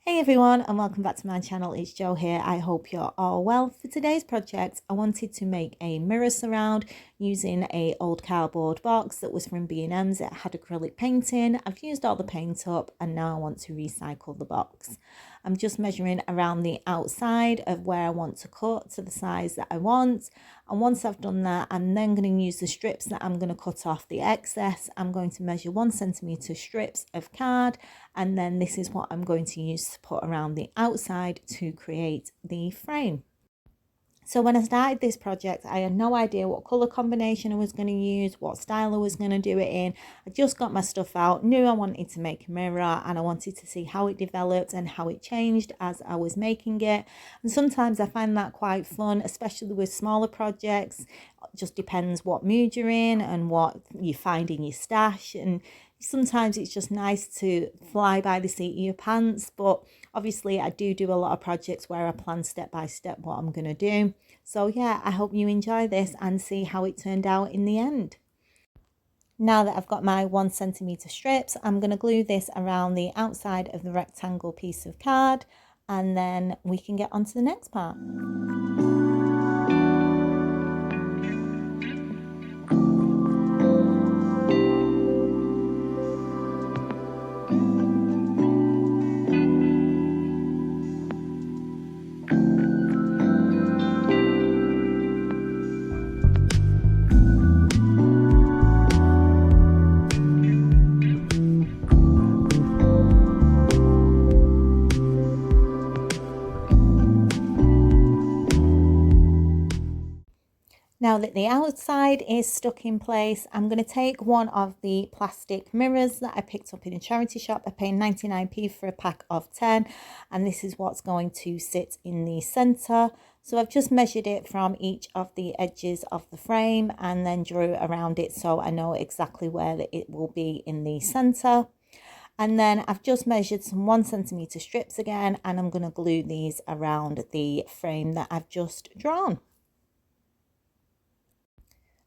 Hey everyone, and welcome back to my channel. It's Jo here. I hope you're all well. For today's project, I wanted to make a mirror surround using a old cardboard box that was from B&M's. It had acrylic paint in. I've used all the paint up and now I want to recycle the box. I'm just measuring around the outside of where I want to cut to the size that I want. And once I've done that, I'm then going to use the strips that I'm going to cut off the excess. I'm going to measure 1 centimetre strips of card, and then this is what I'm going to use to put around the outside to create the frame. So when I started this project, I had no idea what colour combination I was going to use, what style I was going to do it in. I just got my stuff out, knew I wanted to make a mirror, and I wanted to see how it developed and how it changed as I was making it. And sometimes I find that quite fun, especially with smaller projects. It just depends what mood you're in and what you find in your stash. And sometimes it's just nice to fly by the seat of your pants, but obviously I do a lot of projects where I plan step by step what I'm going to do. So yeah, I hope you enjoy this and see how it turned out in the end. Now that I've got my 1 centimetre strips, I'm going to glue this around the outside of the rectangle piece of card, and then we can get on to the next part. Now that the outside is stuck in place, I'm going to take one of the plastic mirrors that I picked up in a charity shop. I paid 99p for a pack of 10, and this is what's going to sit in the centre. So I've just measured it from each of the edges of the frame and then drew around it so I know exactly where it will be in the centre. And then I've just measured some 1 centimetre strips again, and I'm going to glue these around the frame that I've just drawn.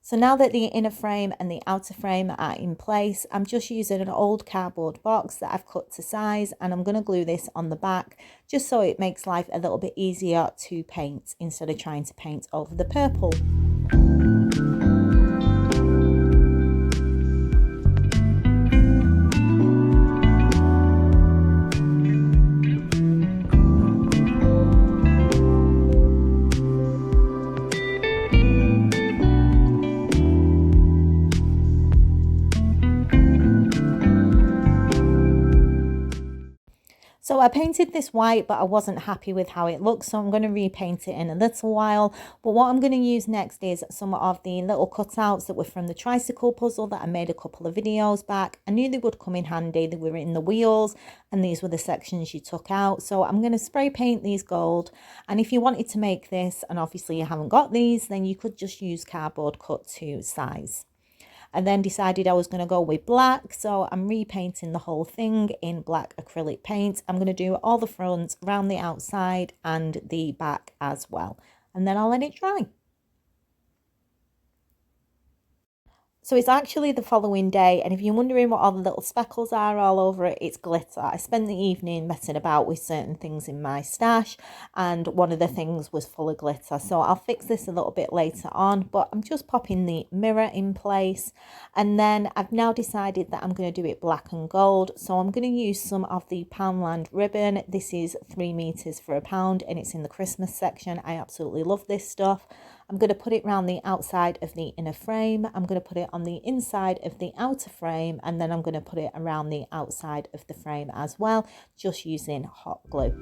So now that the inner frame and the outer frame are in place, I'm just using an old cardboard box that I've cut to size, and I'm going to glue this on the back just so it makes life a little bit easier to paint instead of trying to paint over the purple. So I painted this white, but I wasn't happy with how it looks, so I'm going to repaint it in a little while. But what I'm going to use next is some of the little cutouts that were from the tricycle puzzle that I made a couple of videos back. I knew they would come in handy. They were in the wheels, and these were the sections you took out. So I'm going to spray paint these gold. And if you wanted to make this, and obviously you haven't got these, then you could just use cardboard cut to size. I then decided I was going to go with black, so I'm repainting the whole thing in black acrylic paint. I'm going to do all the fronts, around the outside and the back as well, and then I'll let it dry. So it's actually the following day, and if you're wondering what all the little speckles are all over it, it's glitter. I spent the evening messing about with certain things in my stash, and one of the things was full of glitter. So I'll fix this a little bit later on, but I'm just popping the mirror in place. And then I've now decided that I'm going to do it black and gold. So I'm going to use some of the Poundland ribbon. This is 3 meters for £1, and it's in the Christmas section. I absolutely love this stuff. I'm going to put it around the outside of the inner frame. I'm going to put it on the inside of the outer frame, and then I'm going to put it around the outside of the frame as well, just using hot glue.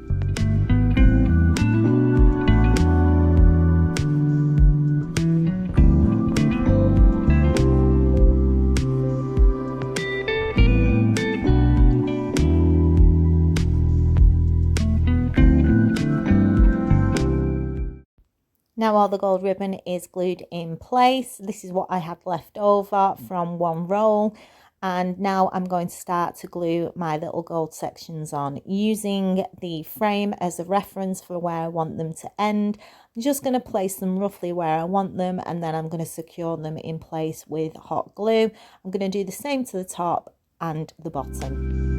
Now all the gold ribbon is glued in place. This is what I had left over from one roll. And now I'm going to start to glue my little gold sections on using the frame as a reference for where I want them to end. I'm just going to place them roughly where I want them, and then I'm going to secure them in place with hot glue. I'm going to do the same to the top and the bottom.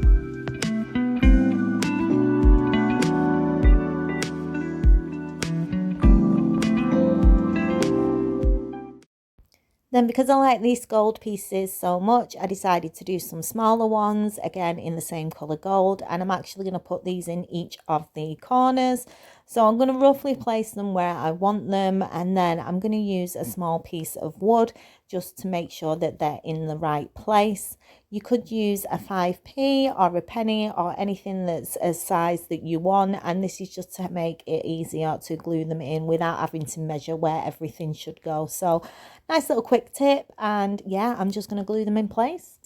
Then because I like these gold pieces so much, I decided to do some smaller ones, again in the same colour gold, and I'm actually going to put these in each of the corners. So I'm going to roughly place them where I want them, and then I'm going to use a small piece of wood just to make sure that they're in the right place. You could use a 5p or a penny or anything that's a size that you want, and this is just to make it easier to glue them in without having to measure where everything should go. So nice little quick tip, and yeah, I'm just going to glue them in place.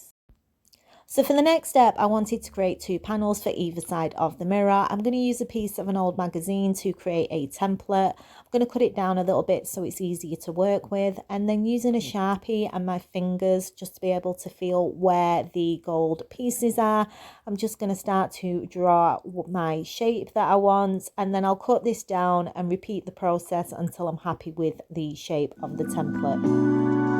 So for the next step, I wanted to create 2 panels for either side of the mirror. I'm going to use a piece of an old magazine to create a template. I'm going to cut it down a little bit so it's easier to work with, and then using a Sharpie and my fingers just to be able to feel where the gold pieces are, I'm just going to start to draw my shape that I want, and then I'll cut this down and repeat the process until I'm happy with the shape of the template.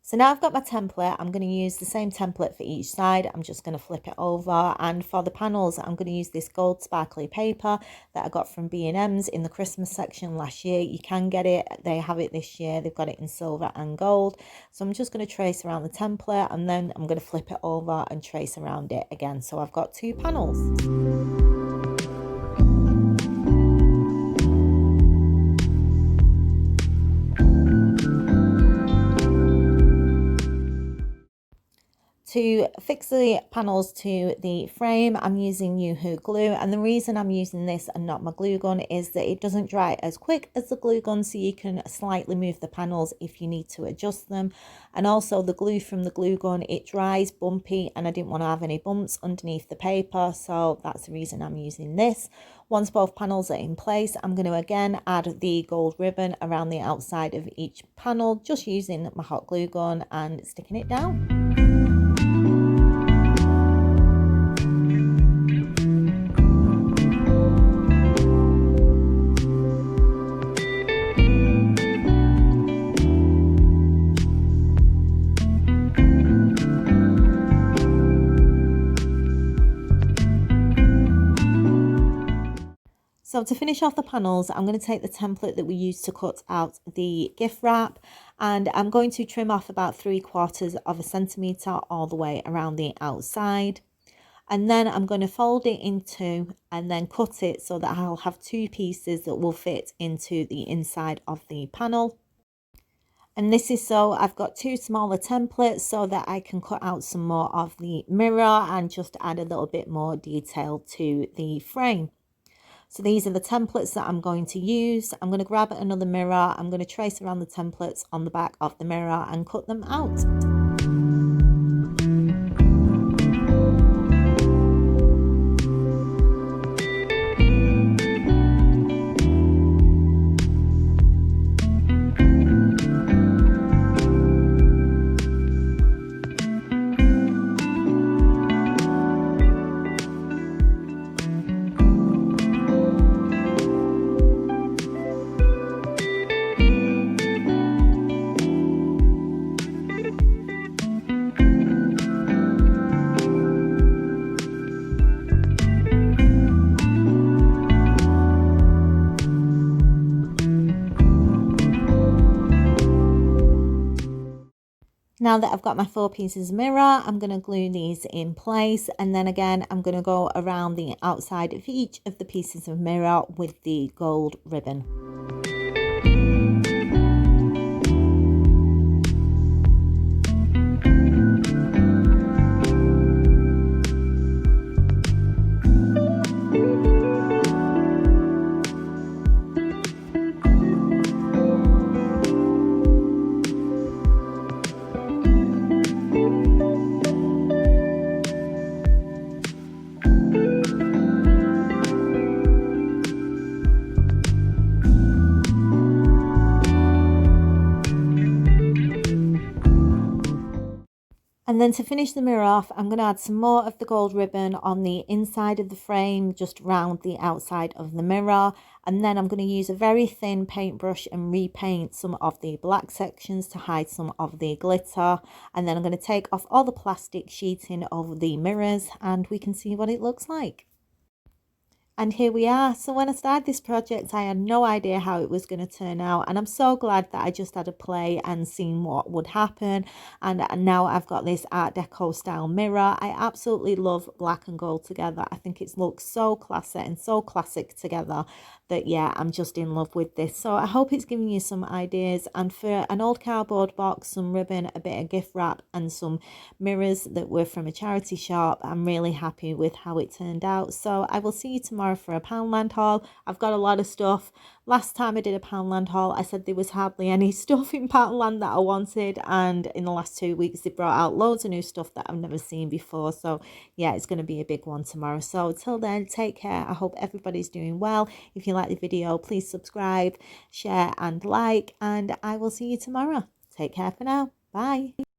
So now I've got my template, I'm going to use the same template for each side. I'm just going to flip it over, and for the panels I'm going to use this gold sparkly paper that I got from B&M's in the Christmas section last year. You can get it, they have it this year, they've got it in silver and gold. So I'm just going to trace around the template, and then I'm going to flip it over and trace around it again. So I've got 2 panels. To fix the panels to the frame, I'm using Yoo-Hoo glue, and the reason I'm using this and not my glue gun is that it doesn't dry as quick as the glue gun, so you can slightly move the panels if you need to adjust them. And also the glue from the glue gun, it dries bumpy, and I didn't want to have any bumps underneath the paper, so that's the reason I'm using this. Once both panels are in place, I'm going to again add the gold ribbon around the outside of each panel, just using my hot glue gun and sticking it down. So to finish off the panels, I'm going to take the template that we used to cut out the gift wrap, and I'm going to trim off about 3/4 of a centimetre all the way around the outside. And then I'm going to fold it in 2 and then cut it so that I'll have 2 pieces that will fit into the inside of the panel. And this is so I've got 2 smaller templates so that I can cut out some more of the mirror and just add a little bit more detail to the frame. So these are the templates that I'm going to use. I'm going to grab another mirror. I'm going to trace around the templates on the back of the mirror and cut them out. Now that I've got my 4 pieces of mirror, I'm going to glue these in place, and then again I'm going to go around the outside of each of the pieces of mirror with the gold ribbon. And then to finish the mirror off, I'm going to add some more of the gold ribbon on the inside of the frame, just round the outside of the mirror. And then I'm going to use a very thin paintbrush and repaint some of the black sections to hide some of the glitter. And then I'm going to take off all the plastic sheeting over the mirrors and we can see what it looks like. And here we are. So when I started this project, I had no idea how it was going to turn out. And I'm so glad that I just had a play and seen what would happen. And now I've got this Art Deco style mirror. I absolutely love black and gold together. I think it looks so classy and so classic together that, yeah, I'm just in love with this. So I hope it's giving you some ideas. And for an old cardboard box, some ribbon, a bit of gift wrap and some mirrors that were from a charity shop, I'm really happy with how it turned out. So I will see you tomorrow for a Poundland haul. I've got a lot of stuff. Last time I did a Poundland haul, I said there was hardly any stuff in Poundland that I wanted, and in the last 2 weeks they brought out loads of new stuff that I've never seen before. So yeah, it's going to be a big one tomorrow. So till then, take care. I hope everybody's doing well. If you like the video, please subscribe, share and like, and I will see you tomorrow. Take care for now. Bye.